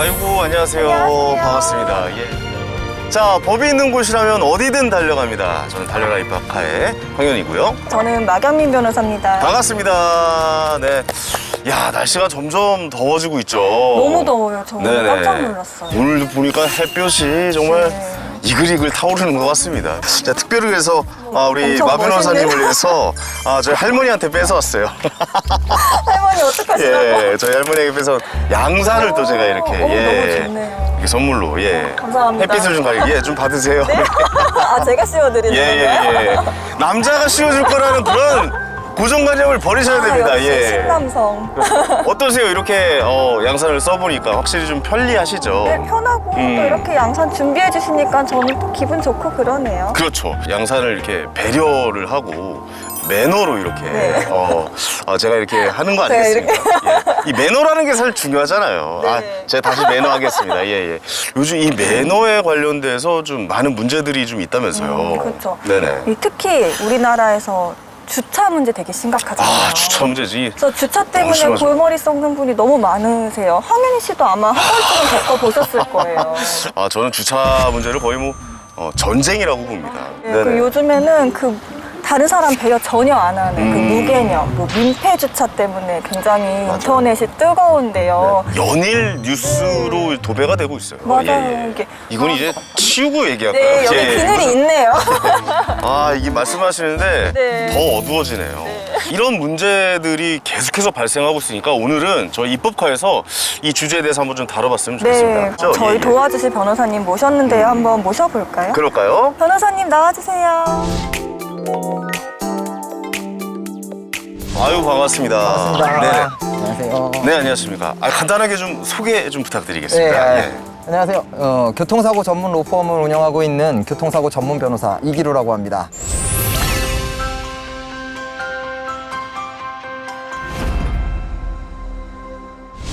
아이고, 안녕하세요. 안녕하세요. 반갑습니다. 예. 자, 법이 있는 곳이라면 어디든 달려갑니다. 저는 달려라 입학하의 황현이고요. 저는 마경민 변호사입니다. 반갑습니다. 네. 야, 날씨가 점점 더워지고 있죠. 너무 더워요. 저 오늘 네네. 깜짝 놀랐어요. 오늘도 보니까 햇볕이 정말 네. 이글이글 타오르는 것 같습니다. 자, 특별히 그래서 우리 엄청 마 변호사님을 멋있네요. 위해서 저희 할머니한테 뺏어왔어요. 할머니 어떡하시라고? 예, 저희 할머니에게 뺏어 양산을 또 제가 이렇게 너무 좋네요. 이렇게 선물로 감사합니다. 햇빛을 좀 가리게 좀 받으세요. 네? 아, 제가 씌워드리는 건가요? 남자가 씌워줄 거라는 그런 고정관념을 버리셔야 됩니다. 역시 신남성. 어떠세요? 이렇게 양산을 써보니까 확실히 좀 편리하시죠? 네, 편하고 또 이렇게 양산 준비해 주시니까 저는 또 기분 좋고 그러네요. 그렇죠. 양산을 이렇게 배려를 하고 매너로 이렇게 네. 제가 이렇게 하는 거 네, 아니겠습니까? 예. 이 매너라는 게 사실 중요하잖아요. 네. 제가 다시 매너하겠습니다. 예. 요즘 이 매너에 관련돼서 좀 많은 문제들이 좀 있다면서요. 그렇죠. 네네. 특히 우리나라에서 주차 문제 되게 심각하잖아요. 주차 문제지. 그래서 주차 때문에 심하죠. 골머리 썩는 분이 너무 많으세요. 황현희 씨도 아마 한 번쯤은 겪어보셨을 거예요. 저는 주차 문제를 거의 뭐 전쟁이라고 봅니다. 네, 그 요즘에는 다른 사람 배려 전혀 안 하는 그 무개념, 뭐 민폐 주차 때문에 굉장히 인터넷이 뜨거운데요. 연일 뉴스로 도배가 되고 있어요. 맞아요. 이게 이건 이제 치우고 얘기할까요? 네, 여기 그늘이 있네요. 이게 말씀하시는데 네. 더 어두워지네요. 이런 문제들이 계속해서 발생하고 있으니까 오늘은 저희 입법카에서 이 주제에 대해서 한번 좀 다뤄봤으면 좋겠습니다. 네, 그렇죠? 저희 도와주실 변호사님 모셨는데요. 한번 모셔볼까요? 그럴까요? 변호사님 나와주세요. 아유, 반갑습니다. 반갑습니다. 안녕하세요. 네, 안녕하십니까. 간단하게 좀 소개 좀 부탁드리겠습니다. 네, 안녕하세요. 교통사고 전문 로펌을 운영하고 있는 교통사고 전문 변호사 이기루라고 합니다.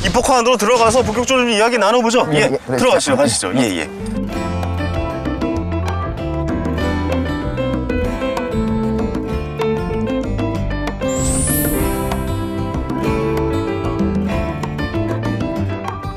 입법카 안으로 들어가서 본격적으로 좀 이야기 나눠보죠. 들어가시죠. 가시죠. 예.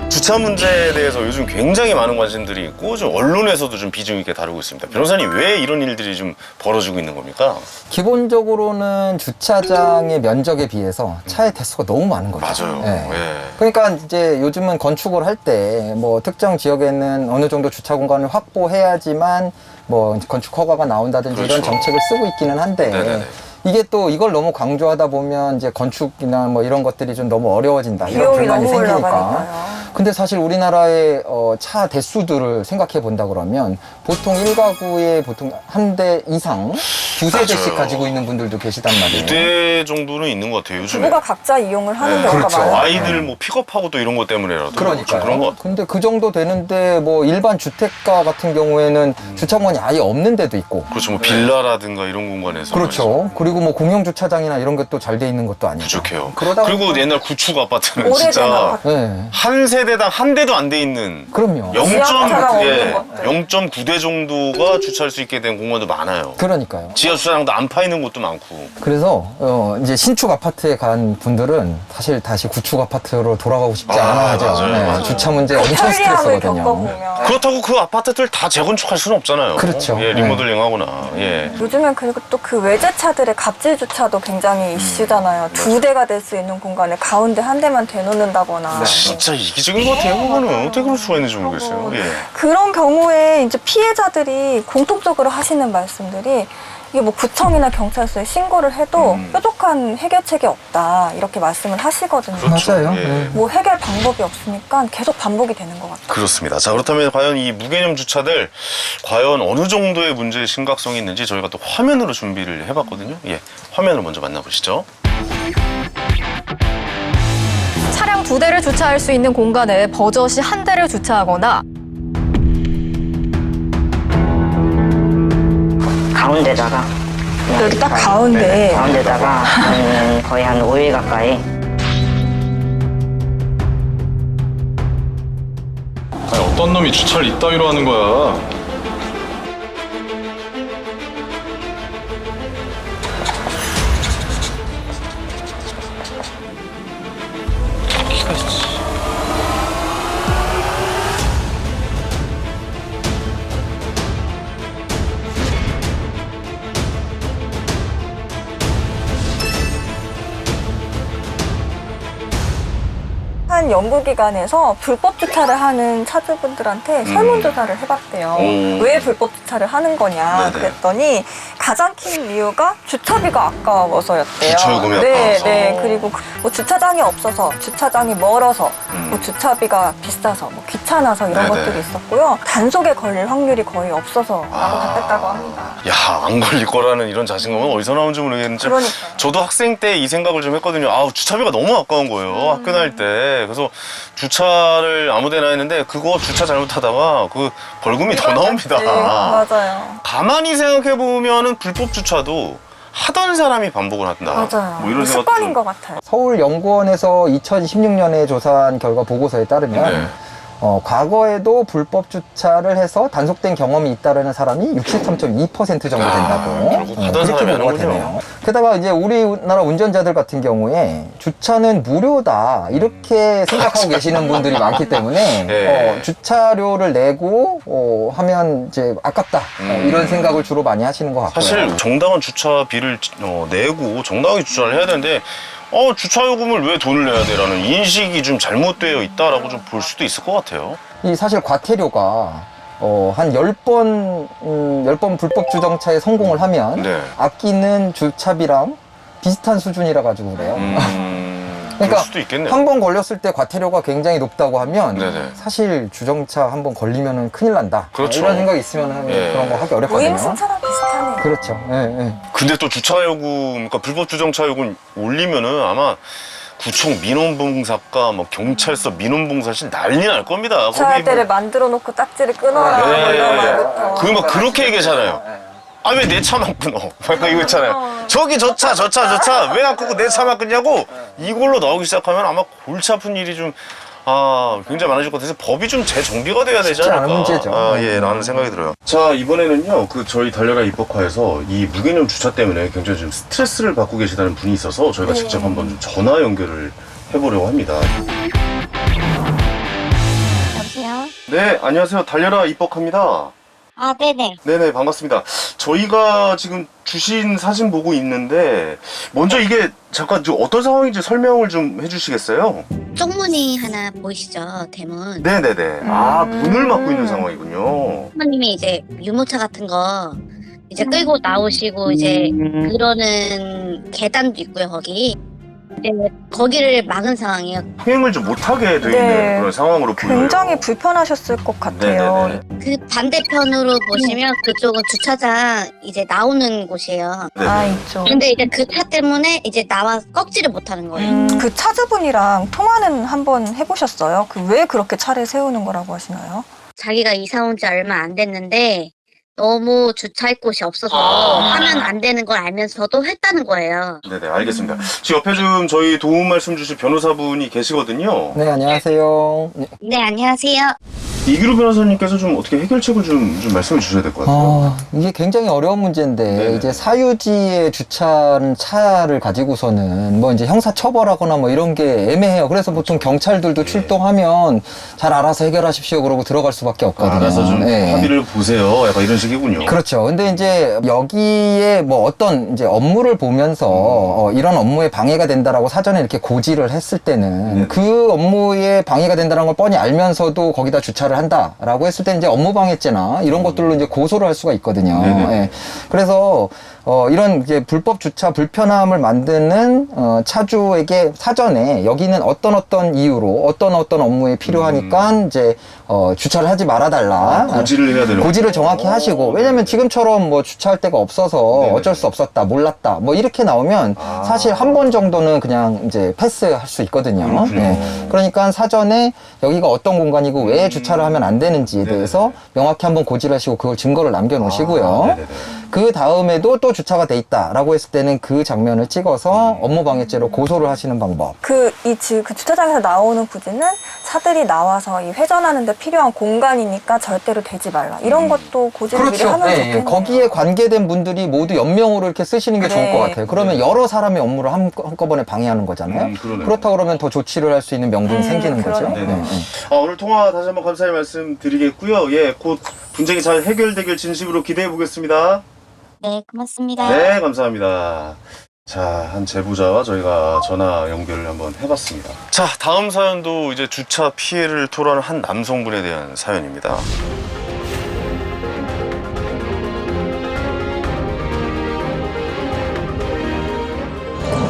주차 문제에 대해서 요즘 굉장히 많은 관심들이 있고 좀 언론에서도 좀 비중 있게 다루고 있습니다. 변호사님, 왜 이런 일들이 좀 벌어지고 있는 겁니까? 기본적으로는 주차장의 면적에 비해서 차의 대수가 너무 많은 거죠. 맞아요. 네. 예. 그러니까 이제 요즘은 건축을 할 때 뭐 특정 지역에는 어느 정도 주차 공간을 확보해야지만 뭐 건축 허가가 나온다든지 그렇죠. 이런 정책을 쓰고 있기는 한데 네네네. 이게 또 이걸 너무 강조하다 보면 이제 건축이나 뭐 이런 것들이 좀 너무 어려워진다 이런 비용이 불만이 너무 생기니까. 올라가니까요. 근데 사실 우리나라의 차 대수들을 생각해 본다 그러면 보통 1가구에 보통 한 대 이상 두세 대씩 맞아요. 가지고 있는 분들도 계시단 말이에요. 2대 정도는 있는 것 같아요, 요즘에. 부부가 각자 이용을 하는 경우가 그렇죠. 많아요. 아이들 뭐 픽업하고 또 이런 것 때문에라도 좀 그런 것 그러니까요. 같아요. 근데 그 정도 되는데 뭐 일반 주택가 같은 경우에는 주차 공간이 아예 없는 데도 있고. 그렇죠. 뭐 빌라라든가 이런 공간에서 그렇죠. 그리고 뭐 공영 주차장이나 이런 것도 잘 돼 있는 것도 아니고. 부족해요. 그러다 그리고 보니까- 옛날 구축 아파트는 오래된 진짜 아파트. 네. 한 세대당 한 대도 안 돼 있는 그럼요. 지하주차장 없는 것들. 0.9대 정도가 주차할 수 있게 된 공간도 많아요. 그러니까요. 지하 주차장도 안 파 있는 곳도 많고. 그래서 이제 신축 아파트에 간 분들은 사실 다시 구축 아파트로 돌아가고 싶지 않아 하죠. 맞아요. 주차 문제 엄청 편리함을 스트레스거든요. 겪어보면. 그렇다고 그 아파트들 다 재건축할 수는 없잖아요. 그렇죠. 리모델링하거나. 요즘엔 그리고 또 그 외제차들의 갑질 주차도 굉장히 이슈잖아요. 2대가 될 수 있는 공간에 가운데 한 대만 대놓는다거나. 진짜 이기적인 것 같아요. 그거는 어떻게 그럴 수가 있는지 모르겠어요. 예. 그런 경우에 이제 피해자들이 공통적으로 하시는 말씀들이 이게 뭐 구청이나 경찰서에 신고를 해도 뾰족한 해결책이 없다 이렇게 말씀을 하시거든요. 그렇죠. 맞아요. 예. 네. 뭐 해결 방법이 없으니까 계속 반복이 되는 것 같아요. 그렇습니다. 자, 그렇다면 과연 이 무개념 주차들 과연 어느 정도의 문제의 심각성이 있는지 저희가 또 화면으로 준비를 해봤거든요. 화면을 먼저 만나보시죠. 차량 2대를 주차할 수 있는 공간에 버젓이 1대를 주차하거나 가운데다가 여기 딱 가운데. 가운데다가 거의 한 5일 가까이 아니, 어떤 놈이 주차를 이따위로 하는 거야? 한 연구기관에서 불법 주차를 하는 차주분들한테 설문조사를 해봤대요. 왜 불법 주차를 하는 거냐. 네네. 그랬더니 가장 큰 이유가 주차비가 아까워서였대요. 주차요금이 네, 아까워서. 네. 그리고 뭐 주차장이 없어서, 주차장이 멀어서, 뭐 주차비가 비싸서, 뭐 귀찮아서 이런 네네. 것들이 있었고요. 단속에 걸릴 확률이 거의 없어서라고 아. 답했다고 합니다. 야, 안 걸릴 거라는 이런 자신감은 어디서 나온지 모르겠는데. 그러니까요. 저도 학생 때 이 생각을 좀 했거든요. 아우, 주차비가 너무 아까운 거예요. 학교 다닐 때. 그래서 주차를 아무 데나 했는데 그거 주차 잘못하다가 그 벌금이 더 나옵니다. 네, 맞아요. 가만히 생각해보면은 불법 주차도 하던 사람이 반복을 한다. 맞아요. 뭐 이런 습관인 생각도 것 같아요. 서울연구원에서 2016년에 조사한 결과 보고서에 따르면 네. 과거에도 불법 주차를 해서 단속된 경험이 있다라는 사람이 63.2% 정도 된다고. 결국 하던 그렇게 사람이 보고가 하는군요. 되네요. 게다가 이제 우리나라 운전자들 같은 경우에 주차는 무료다 이렇게 생각하고 계시는 분들이 많기 때문에 네. 주차료를 내고 하면 이제 아깝다 이런 생각을 주로 많이 하시는 것 같고요. 사실 정당한 주차비를 내고 정당하게 주차를 해야 되는데 주차요금을 왜 돈을 내야 돼라는 인식이 좀 잘못되어 있다라고 좀 볼 수도 있을 것 같아요. 이 사실 과태료가 한 10번 불법 주정차에 성공을 하면 네. 아끼는 주차비랑 비슷한 수준이라 가지고 그래요. 그럴 그러니까 수도 있겠네요. 한 번 걸렸을 때 과태료가 굉장히 높다고 하면 네네. 사실 주정차 한 번 걸리면은 큰일 난다. 그렇죠. 이런 생각이 있으면 예. 그런 거 하기 어렵거든요. 무임승차랑 비슷하네요. 그렇죠. 예, 예. 근데 또 주차요금, 그러니까 불법 주정차 요금 올리면은 아마 구청 민원봉사과, 뭐 경찰서 민원봉사실 난리 날 겁니다. 주차할 거기 때를 만들어 놓고 딱지를 끊어라. 뭐 이런 말부터. 그거 막 그렇게 얘기하잖아요. 아, 왜 내 차만 끊어? 약간 이거 있잖아요. 저기 저 차 왜 안 끄고 내 차만 끊냐고 이걸로 나오기 시작하면 아마 골치 아픈 일이 좀 굉장히 많아질 것 같아서 법이 좀 재정비가 돼야 되지 쉽지 않은 않을까. 문제죠. 예, 라는 생각이 들어요. 자, 이번에는요, 저희 달려라 입법화에서 이 무개념 주차 때문에 굉장히 좀 스트레스를 받고 계시다는 분이 있어서 저희가 직접 한번 좀 전화 연결을 해보려고 합니다. 여보세요? 네, 안녕하세요. 달려라 입법화입니다. 아, 네네. 네네, 반갑습니다. 저희가 지금 주신 사진 보고 있는데 먼저 이게 잠깐 어떤 상황인지 설명을 좀 해주시겠어요? 쪽문이 하나 보이시죠? 대문. 네네네. 문을 막고 있는 상황이군요. 사모님이 이제 유모차 같은 거 이제 끌고 나오시고 이제 그러는 계단도 있고요, 거기. 이제 거기를 막은 상황이에요. 통행을 좀 못하게 돼 있는 네. 그런 상황으로 보여요. 굉장히 불편하셨을 것 같아요. 네네네. 그 반대편으로 보시면 그쪽은 주차장 이제 나오는 곳이에요. 네네. 있죠. 근데 이제 그 차 때문에 이제 나와 꺾지를 못하는 거예요. 그 차주분이랑 통화는 한번 해보셨어요? 왜 그렇게 차를 세우는 거라고 하시나요? 자기가 이사 온 지 얼마 안 됐는데 너무 주차할 곳이 없어서 하면 안 되는 걸 알면서도 했다는 거예요. 네네, 알겠습니다. 지금 옆에 좀 저희 도움 말씀 주실 변호사분이 계시거든요. 네, 안녕하세요. 네. 네, 안녕하세요. 이기루 변호사님께서 좀 어떻게 해결책을 좀 말씀해 주셔야 될 것 같아요. 이게 굉장히 어려운 문제인데 네네. 이제 사유지에 주차한 차를 가지고서는 뭐 이제 형사 처벌하거나 뭐 이런 게 애매해요. 그래서 보통 경찰들도 출동하면 잘 알아서 해결하십시오 그러고 들어갈 수밖에 없거든요. 알아서 좀 네. 합의를 보세요. 약간 이런 식이군요. 그렇죠. 근데 이제 여기에 뭐 어떤 이제 업무를 보면서 이런 업무에 방해가 된다라고 사전에 이렇게 고지를 했을 때는 네네. 그 업무에 방해가 된다는 걸 뻔히 알면서도 거기다 주차를 한다라고 했을 때 이제 업무 방해죄나 이런 것들로 이제 고소를 할 수가 있거든요. 네네. 예. 그래서 이런 이제 불법 주차 불편함을 만드는 차주에게 사전에 여기는 어떤 이유로 어떤 업무에 필요하니까 이제 주차를 하지 말아달라. 고지를 해야 되는 고지를 정확히 하시고 왜냐면 지금처럼 뭐 주차할 데가 없어서 네네. 어쩔 수 없었다 몰랐다 뭐 이렇게 나오면 사실 한 번 정도는 그냥 이제 패스할 수 있거든요. 그렇군요. 네. 그러니까 사전에 여기가 어떤 공간이고 왜 주차를 하면 안 되는지에 네네. 대해서 명확히 한번 고지를 하시고 그걸 증거를 남겨 놓으시고요. 네네네. 그 다음에도 또 주차가 돼 있다라고 했을 때는 그 장면을 찍어서 업무방해죄로 고소를 하시는 방법. 그 주차장에서 나오는 부지는 차들이 나와서 이 회전하는데 필요한 공간이니까 절대로 되지 말라. 이런 것도 고지를 미리 하면 좋겠네요. 거기에 관계된 분들이 모두 연명으로 이렇게 쓰시는 게 좋을 네. 것 같아요. 그러면 여러 사람의 업무를 한꺼번에 방해하는 거잖아요. 그러네요. 그렇다 그러면 더 조치를 할 수 있는 명분이 생기는 거죠. 그러네요. 네, 네. 오늘 통화 다시 한번 감사의 말씀 드리겠고요. 예, 곧 분쟁이 잘 해결되길 진심으로 기대해 보겠습니다. 네, 고맙습니다. 네, 감사합니다. 자, 한 제보자와 저희가 전화 연결을 한번 해봤습니다. 자, 다음 사연도 이제 주차 피해를 토로하는 한 남성분에 대한 사연입니다.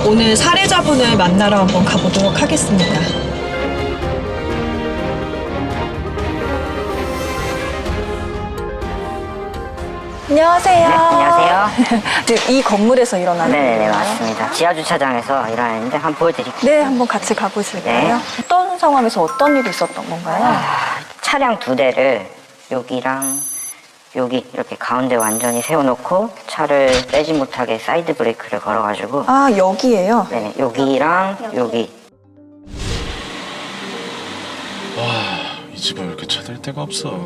오늘 살해자분을 만나러 한번 가보도록 하겠습니다. 안녕하세요. 네, 안녕하세요. 지금 이 건물에서 일어나는 네네 거예요? 맞습니다. 지하 주차장에서 일어났는데 한번 보여드릴게요. 네, 한번 같이 가보실까요? 네. 어떤 상황에서 어떤 일이 있었던 건가요? 차량 2대를 여기랑 여기 이렇게 가운데 완전히 세워놓고 차를 빼지 못하게 사이드 브레이크를 걸어가지고 아, 여기에요? 네 여기랑 여기 이 집에 왜 이렇게 차댈 데가 없어?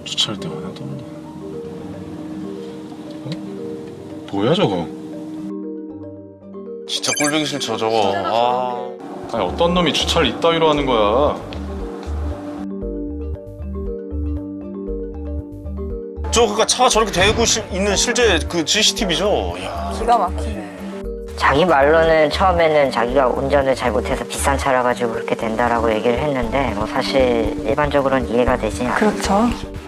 주차할 데가 하나도 없네. 어? 뭐야 저거? 진짜 꼴보기 싫죠, 저거. 아니 어떤 놈이 주차를 이따위로 하는 거야? 저 그러니까 차가 저렇게 대고 있는 실제 그 CCTV죠. 기가 막히네. 자기 말로는 처음에는 자기가 운전을 잘 못해서 비싼 차라 가지고 그렇게 된다라고 얘기를 했는데 뭐 사실 일반적으로는 이해가 되지 않아요. 그렇죠.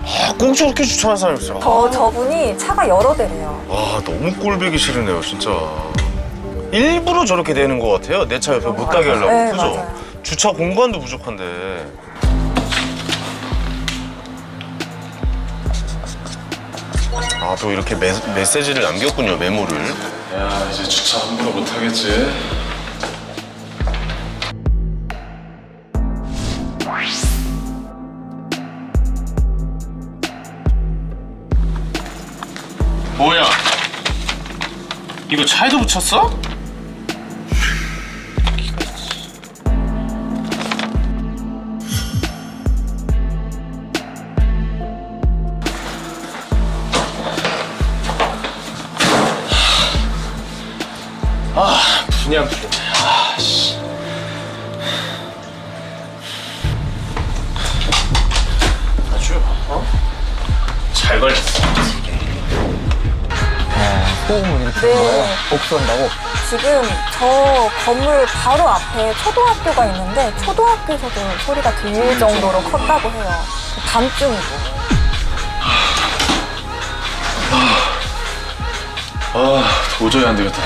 아, 꼭 저렇게 주차하는 사람이 있어요. 저분이 차가 여러 대래요. 와, 너무 꼴보기 싫으네요, 진짜. 일부러 저렇게 되는 것 같아요. 내 차 옆에 못 가게 하려고. 네, 그죠? 맞아요. 주차 공간도 부족한데. 아, 또 이렇게 메시지를 남겼군요, 메모를. 야 이제 주차 함부로 못하겠지? 뭐야? 이거 차에도 붙였어? 그냥 아씨. 아주, 잘 걸렸어. 소음을 일으키는 네. 거예요? 복수한다고? 지금 저 건물 바로 앞에 초등학교가 있는데 초등학교에서도 소리가 들릴 정도로 컸다고 해요. 밤중이고. 아 도저히 안 되겠다.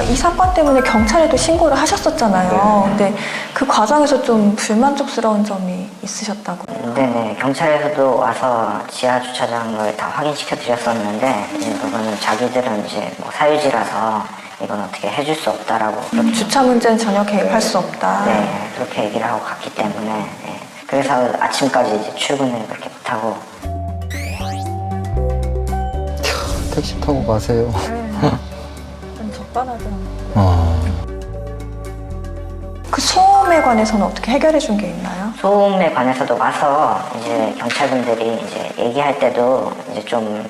이 사건 때문에 경찰에도 신고를 하셨었잖아요. 근데 그 과정에서 좀 불만족스러운 점이 있으셨다고. 네네 경찰에서도 와서 지하 주차장을 다 확인시켜 드렸었는데 이제 그거는 자기들은 이제 뭐 사유지라서 이건 어떻게 해줄 수 없다라고 그렇게 주차 문제는 전혀 개입할 수 없다. 네, 그렇게 얘기를 하고 갔기 때문에 네. 그래서 아침까지 이제 출근을 그렇게 못하고 택시 타고 가세요. 좀 적반하죠. 그 소음에 관해서는 어떻게 해결해 준 게 있나요? 소음에 관해서도 와서 이제 경찰분들이 이제 얘기할 때도 이제 좀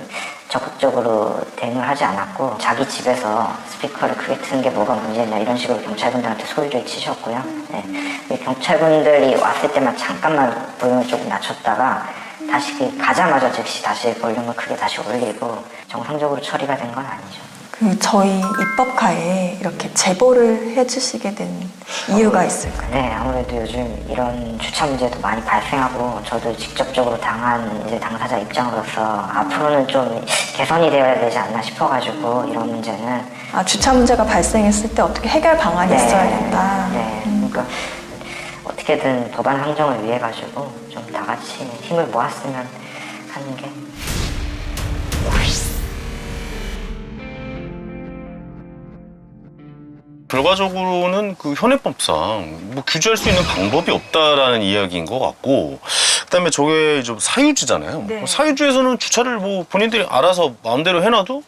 적극적으로 대응을 하지 않았고 자기 집에서 스피커를 크게 트는 게 뭐가 문제냐 이런 식으로 경찰분들한테 소리를 치셨고요. 네. 경찰분들이 왔을 때만 잠깐만 볼륨을 조금 낮췄다가 다시 가자마자 즉시 다시 볼륨을 크게 다시 올리고 정상적으로 처리가 된 건 아니죠. 그 저희 입법가에 이렇게 제보를 해주시게 된 이유가 있을까요? 네, 아무래도 요즘 이런 주차 문제도 많이 발생하고 저도 직접적으로 당한 이제 당사자 입장으로서 앞으로는 좀 개선이 되어야 되지 않나 싶어가지고 이런 문제는 아, 주차 문제가 발생했을 때 어떻게 해결 방안이 있어야 된다. 네, 그러니까 어떻게든 법안 상정을 위해 가지고 좀 다 같이 힘을 모았으면 하는 게. 결과적으로는 그 현행법상 뭐 규제할 수 있는 방법이 없다라는 이야기인 것 같고, 그다음에 저게 좀 사유지잖아요. 네. 사유지에서는 주차를 뭐 본인들이 알아서 마음대로 해놔도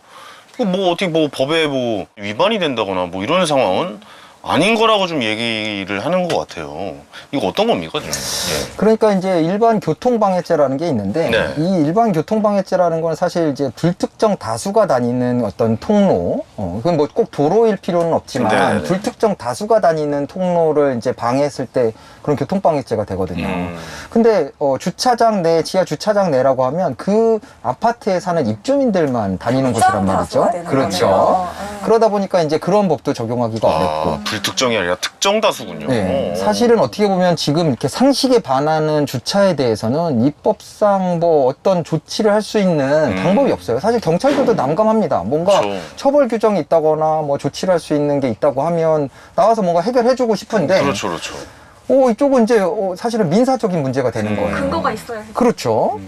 뭐 어떻게 뭐 법에 뭐 위반이 된다거나 뭐 이런 상황은 아닌 거라고 좀 얘기를 하는 것 같아요. 이거 어떤 겁니까, 지금? 예. 그러니까 이제 일반 교통방해죄라는 게 있는데 네. 이 일반 교통방해죄라는 건 사실 이제 불특정 다수가 다니는 어떤 통로, 그건 뭐 꼭 도로일 필요는 없지만 네네네. 불특정 다수가 다니는 통로를 이제 방해했을 때 그런 교통방해죄가 되거든요. 음. 근데 주차장 내, 지하 주차장 내라고 하면 그 아파트에 사는 입주민들만 다니는 곳이란 말이죠. 다수가 되는 그렇죠. 거네요. 그러다 보니까 이제 그런 법도 적용하기가 어렵고. 불특정이 아니라 특정 다수군요. 네, 사실은 어떻게 보면 지금 이렇게 상식에 반하는 주차에 대해서는 입법상 뭐 어떤 조치를 할 수 있는 방법이 없어요. 사실 경찰들도 난감합니다. 뭔가 그렇죠. 처벌 규정이 있다거나 뭐 조치를 할 수 있는 게 있다고 하면 나와서 뭔가 해결해주고 싶은데, 그렇죠, 그렇죠. 이쪽은 이제 사실은 민사적인 문제가 되는 거예요. 근거가 있어야 그렇죠.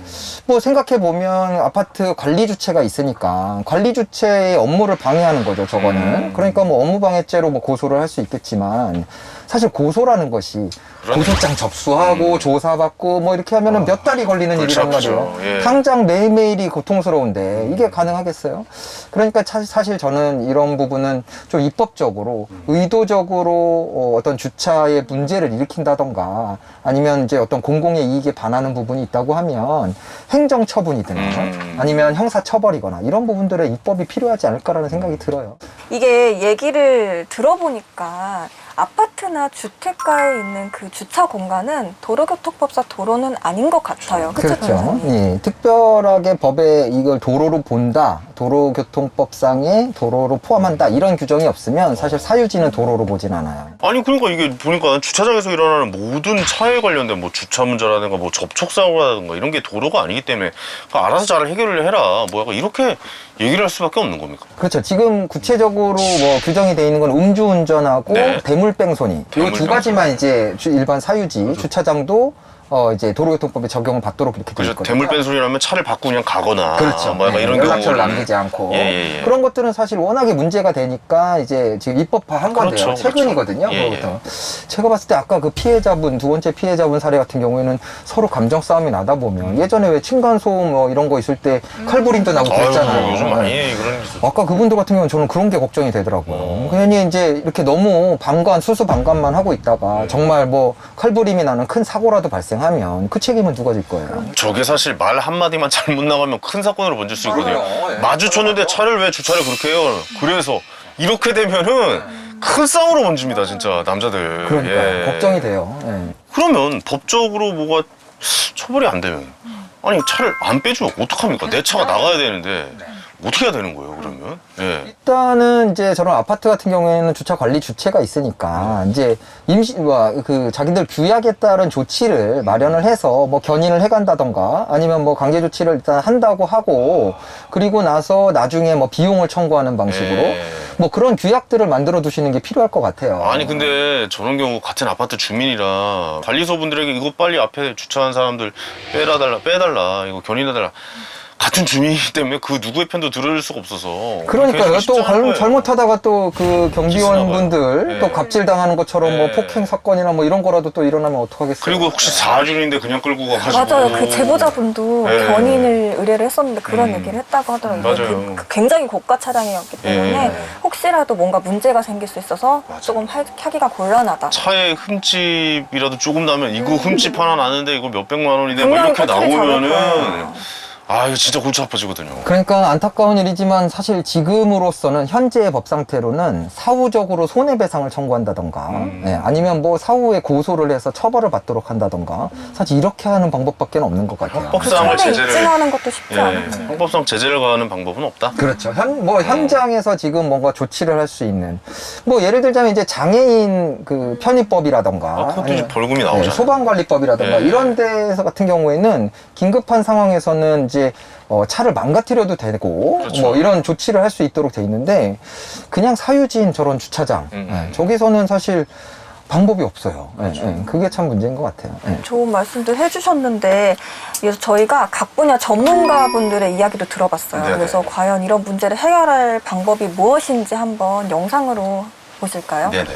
뭐 생각해보면 아파트 관리 주체가 있으니까 관리 주체의 업무를 방해하는 거죠, 저거는. 그러니까 뭐 업무방해죄로 뭐 고소를 할 수 있겠지만 사실 고소라는 것이 고소장 접수하고 조사받고 뭐 이렇게 하면은 몇 달이 걸리는 골치 일이란 아프죠. 말이에요. 예. 당장 매일매일이 고통스러운데 이게 가능하겠어요? 그러니까 사실 저는 이런 부분은 좀 입법적으로 의도적으로 어떤 주차의 문제를 일으킨다던가 아니면 이제 어떤 공공의 이익에 반하는 부분이 있다고 하면 행정 처분이거나 아니면 형사 처벌이거나 이런 부분들의 입법이 필요하지 않을까라는 생각이 들어요. 이게 얘기를 들어보니까 아파트나 주택가에 있는 그 주차 공간은 도로교통법상 도로는 아닌 것 같아요. 그쵸, 그렇죠. 변호사님? 예, 특별하게 법에 이걸 도로로 본다, 도로교통법상의 도로로 포함한다 이런 규정이 없으면 사실 사유지는 도로로 보진 않아요. 아니 그러니까 이게 보니까 주차장에서 일어나는 모든 차에 관련된 뭐 주차 문제라든가 뭐 접촉사고라든가 이런 게 도로가 아니기 때문에 알아서 잘 해결을 해라 뭐 약간 이렇게 얘기를 할 수밖에 없는 겁니까? 그렇죠. 지금 구체적으로 뭐 규정이 되어 있는 건 음주운전하고 네. 대물뺑소니 이 두 가지만 이제 일반 사유지 주차장도 이제 도로교통법에 적용을 받도록 이렇게 되어 그죠. 있거든요. 대물 뺀소리라면 차를 받고 그냥 가거나 그렇죠. 뭐 약간 네, 이런 연락처를 경우는 남기지 않고 예. 그런 것들은 사실 워낙에 문제가 되니까 이제 지금 입법화한 건데요. 그렇죠, 최근이거든요. 그렇죠. 예, 그거부터. 제가 봤을 때 아까 그 피해자분 두 번째 피해자분 사례 같은 경우에는 서로 감정 싸움이 나다 보면 예전에 왜 층간소음 뭐 이런 거 있을 때 칼부림도 나고 그랬잖아요. 요즘 많이 네. 그런 게 있어. 아까 그분들 같은 경우는 저는 그런 게 걱정이 되더라고요. 괜히 이제 이렇게 너무 수수방관만 하고 있다가 정말 뭐 칼부림이 나는 큰 사고라도 발생하면 그 책임은 누가 질 거예요? 저게 사실 말 한마디만 잘못 나가면 큰 사건으로 번질 수 있거든요. 그럼요. 예. 마주쳤는데 차를 왜 주차를 그렇게 해요? 그래서 이렇게 되면은 큰 싸움으로 번집니다, 진짜 남자들. 그러니까 예. 걱정이 돼요. 예. 그러면 법적으로 뭐가 처벌이 안 되면 아니 차를 안 빼주면 어떡합니까? 내 차가 나가야 되는데 어떻게 해야 되는 거예요, 그러면? 예. 일단은 이제 저런 아파트 같은 경우에는 주차 관리 주체가 있으니까 이제 자기들 규약에 따른 조치를 마련을 해서 뭐 견인을 해간다던가 아니면 뭐 강제 조치를 일단 한다고 하고 그리고 나서 나중에 뭐 비용을 청구하는 방식으로 뭐 그런 규약들을 만들어 두시는 게 필요할 것 같아요. 아니 근데 저런 경우 같은 아파트 주민이라 관리소분들에게 이거 빨리 앞에 주차한 사람들 빼달라 이거 견인해달라 같은 주민이기 때문에 그 누구의 편도 들을 수가 없어서 그러니까요. 쉽지 또 않은 거예요. 잘못하다가 또 그 경비원분들 네. 또 갑질당하는 것처럼 뭐 네. 폭행 사건이나 뭐 이런 거라도 또 일어나면 어떡하겠어요. 그리고 혹시 4주인데 그냥 끌고 가가지고 맞아요. 그 제보자분도 네. 견인을 의뢰를 했었는데 그런 얘기를 했다고 하더라고요. 맞아요. 그 굉장히 고가 차량이었기 때문에 예. 혹시라도 뭔가 문제가 생길 수 있어서 조금 하기가 곤란하다. 차에 흠집이라도 조금 나면 이거 흠집 하나 나는데 이거 몇백만 원인데 막 분명히 이렇게 꼬투리 잡을 나오면은 거예요. 아 이거 진짜 골치 아파지거든요. 그러니까 안타까운 일이지만 사실 지금으로서는 현재의 법 상태로는 사후적으로 손해배상을 청구한다던가 아니면 뭐 사후에 고소를 해서 처벌을 받도록 한다던가 사실 이렇게 하는 방법밖에 없는 것 같아요. 형법상을 처음에 제재를 입증하는 것도 쉽지 않아요. 형법상 제재를 가하는 방법은 없다. 그렇죠. 현장에서 지금 뭔가 조치를 할 수 있는 뭐 예를 들자면 이제 장애인 그 편의법이라던가 그것도 이제 아니면 벌금이 나오잖아요. 소방관리법이라던가 예. 이런 데서 같은 경우에는 긴급한 상황에서는 이제 차를 망가뜨려도 되고 그렇죠. 뭐 이런 조치를 할 수 있도록 돼 있는데 그냥 사유지인 저런 주차장 저기서는 사실 방법이 없어요. 그렇죠. 그게 참 문제인 것 같아요. 좋은 말씀도 해주셨는데 그래서 저희가 각 분야 전문가분들의 이야기도 들어봤어요. 네네. 그래서 과연 이런 문제를 해결할 방법이 무엇인지 한번 영상으로 보실까요? 네네.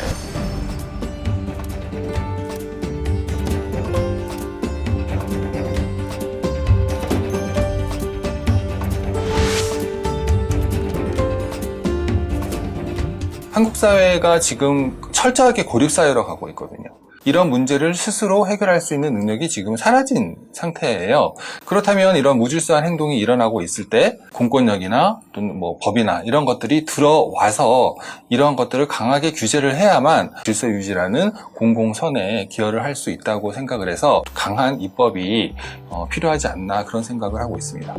한국 사회가 지금 철저하게 고립사회로 가고 있거든요. 이런 문제를 스스로 해결할 수 있는 능력이 지금 사라진 상태예요. 그렇다면 이런 무질서한 행동이 일어나고 있을 때 공권력이나 또는 뭐 법이나 이런 것들이 들어와서 이런 것들을 강하게 규제를 해야만 질서 유지라는 공공선에 기여를 할 수 있다고 생각을 해서 강한 입법이 필요하지 않나 그런 생각을 하고 있습니다.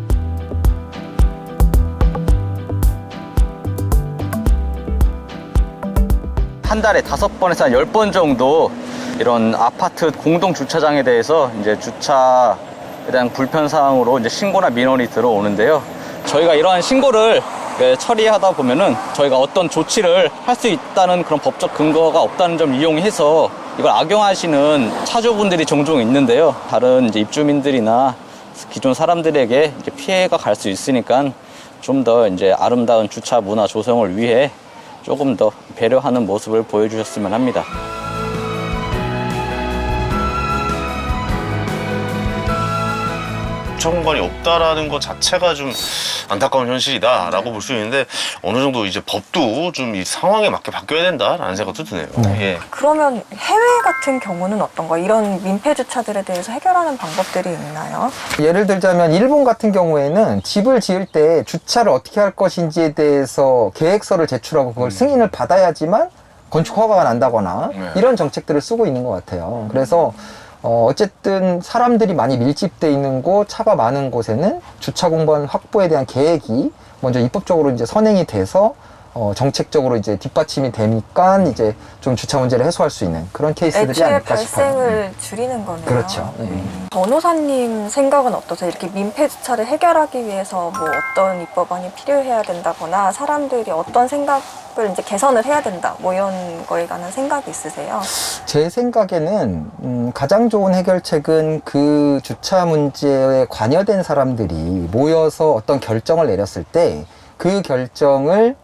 한 달에 5번에서 한 10번 정도 이런 아파트 공동 주차장에 대해서 이제 주차에 대한 불편 사항으로 이제 신고나 민원이 들어오는데요. 저희가 이러한 신고를 처리하다 보면은 저희가 어떤 조치를 할 수 있다는 그런 법적 근거가 없다는 점 이용해서 이걸 악용하시는 차주분들이 종종 있는데요. 다른 이제 입주민들이나 기존 사람들에게 이제 피해가 갈 수 있으니까 좀 더 이제 아름다운 주차 문화 조성을 위해 조금 더 배려하는 모습을 보여주셨으면 합니다. 주차 공간이 없다라는 것 자체가 좀 안타까운 현실이다라고 볼 수 있는데 어느 정도 이제 법도 좀 이 상황에 맞게 바뀌어야 된다라는 생각도 드네요. 예. 그러면 해외 같은 경우는 어떤가? 이런 민폐 주차들에 대해서 해결하는 방법들이 있나요? 예를 들자면 일본 같은 경우에는 집을 지을 때 주차를 어떻게 할 것인지에 대해서 계획서를 제출하고 그걸 승인을 받아야지만 건축 허가가 난다거나 이런 정책들을 쓰고 있는 것 같아요. 그래서 어쨌든 사람들이 많이 밀집돼 있는 곳, 차가 많은 곳에는 주차 공간 확보에 대한 계획이 먼저 입법적으로 이제 선행이 돼서 정책적으로 이제 뒷받침이 되니까 이제 좀 주차 문제를 해소할 수 있는 그런 케이스들이 애초에 아닐까 싶어요. 발생을 줄이는 거네요. 그렇죠. 네. 변호사님 생각은 어떠세요? 이렇게 민폐 주차를 해결하기 위해서 뭐 어떤 입법안이 필요해야 된다거나 사람들이 어떤 생각을 이제 개선을 해야 된다 뭐 이런 거에 관한 생각이 있으세요? 제 생각에는 가장 좋은 해결책은 그 주차 문제에 관여된 사람들이 모여서 어떤 결정을 내렸을 때 그 결정을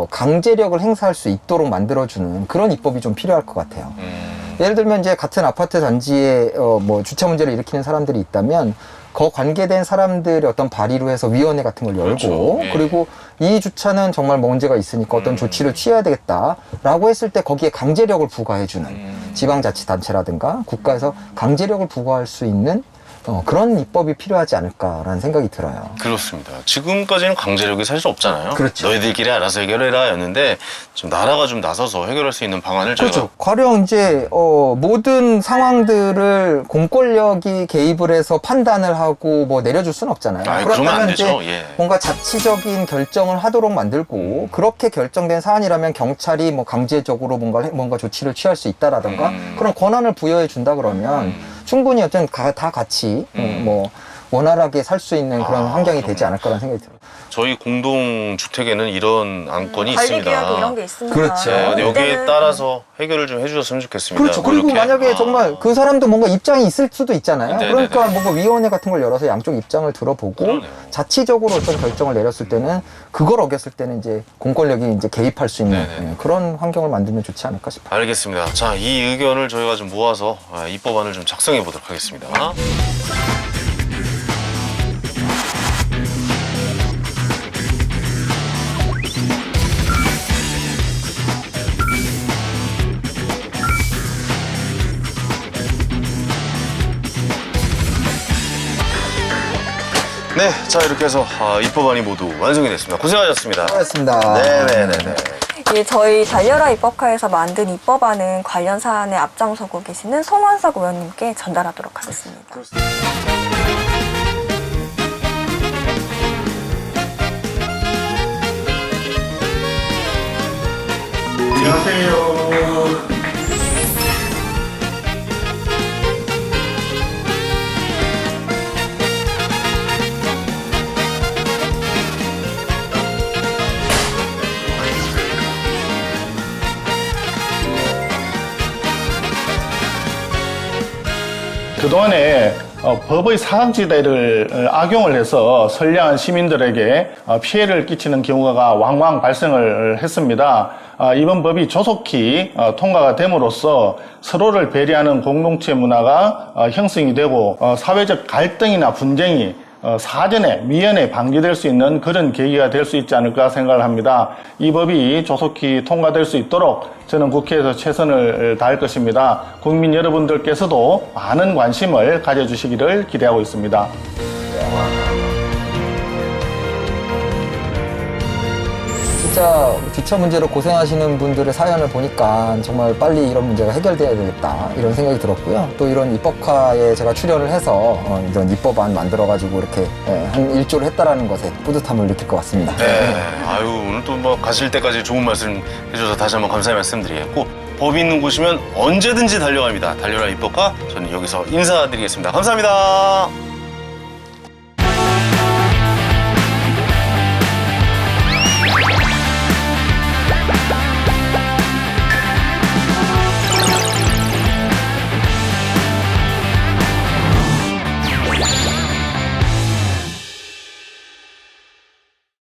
강제력을 행사할 수 있도록 만들어주는 그런 입법이 좀 필요할 것 같아요. 예를 들면 이제 같은 아파트 단지에 뭐 주차 문제를 일으키는 사람들이 있다면 그 관계된 사람들의 어떤 발의로 해서 위원회 같은 걸 열고 그렇죠. 예. 그리고 이 주차는 정말 뭐 문제가 있으니까 어떤 조치를 취해야 되겠다라고 했을 때 거기에 강제력을 부과해주는 지방자치단체라든가 국가에서 강제력을 부과할 수 있는 그런 입법이 필요하지 않을까라는 생각이 들어요. 그렇습니다. 지금까지는 강제력이 사실 없잖아요. 그렇죠. 너희들끼리 알아서 해결해라 였는데 좀 나라가 좀 나서서 해결할 수 있는 방안을 저희가 그렇죠. 가령 이제 모든 상황들을 공권력이 개입을 해서 판단을 하고 뭐 내려줄 수는 없잖아요. 그러면 안 이제 되죠. 예. 뭔가 자치적인 결정을 하도록 만들고 그렇게 결정된 사안이라면 경찰이 뭐 강제적으로 뭔가 조치를 취할 수 있다라든가 그런 권한을 부여해 준다 그러면 충분히 어떤 다 같이 뭐 원활하게 살 수 있는 그런 환경이 되지 않을까라는 생각이 들어요. 저희 공동주택에는 이런 안건이 있습니다. 관리계약이 이런 게 있습니다. 그렇죠. 네, 근데 여기에 이때는- 따라서 해결을 좀 해주셨으면 좋겠습니다. 그렇죠. 뭐 그리고 이렇게. 만약에 정말 그 사람도 뭔가 입장이 있을 수도 있잖아요. 네네네. 그러니까 뭔가 위원회 같은 걸 열어서 양쪽 입장을 들어보고 그러네요. 자치적으로 어떤 결정을 내렸을 때는 그걸 어겼을 때는 이제 공권력이 이제 개입할 수 있는 네네. 그런 환경을 만들면 좋지 않을까 싶어요. 알겠습니다. 자, 이 의견을 저희가 좀 모아서 입법안을 좀 작성해 보도록 하겠습니다. 네, 자 이렇게 해서 입법안이 모두 완성이 됐습니다. 고생하셨습니다. 수고하셨습니다. 네네네네. 예, 저희 달려라 입법화에서 만든 입법안은 관련 사안에 앞장서고 계시는 송원석 의원님께 전달하도록 하겠습니다. 안녕하세요. 그동안에 법의 사각지대를 악용을 해서 선량한 시민들에게 피해를 끼치는 경우가 왕왕 발생을 했습니다. 이번 법이 조속히 통과가 됨으로써 서로를 배려하는 공동체 문화가 형성이 되고 사회적 갈등이나 분쟁이 사전에 미연에 방지될 수 있는 그런 계기가 될 수 있지 않을까 생각을 합니다. 이 법이 조속히 통과될 수 있도록 저는 국회에서 최선을 다할 것입니다. 국민 여러분들께서도 많은 관심을 가져주시기를 기대하고 있습니다. 진짜 주차 문제로 고생하시는 분들의 사연을 보니까 정말 빨리 이런 문제가 해결돼야 되겠다 이런 생각이 들었고요. 또 이런 입법화에 제가 출연을 해서 이런 입법안 만들어가지고 이렇게 한 일조를 했다라는 것에 뿌듯함을 느낄 것 같습니다. 네. 아유, 오늘 또 뭐 가실 때까지 좋은 말씀 해주셔서 다시 한번 감사의 말씀드리겠고, 법이 있는 곳이면 언제든지 달려갑니다. 달려라 입법화. 저는 여기서 인사드리겠습니다. 감사합니다.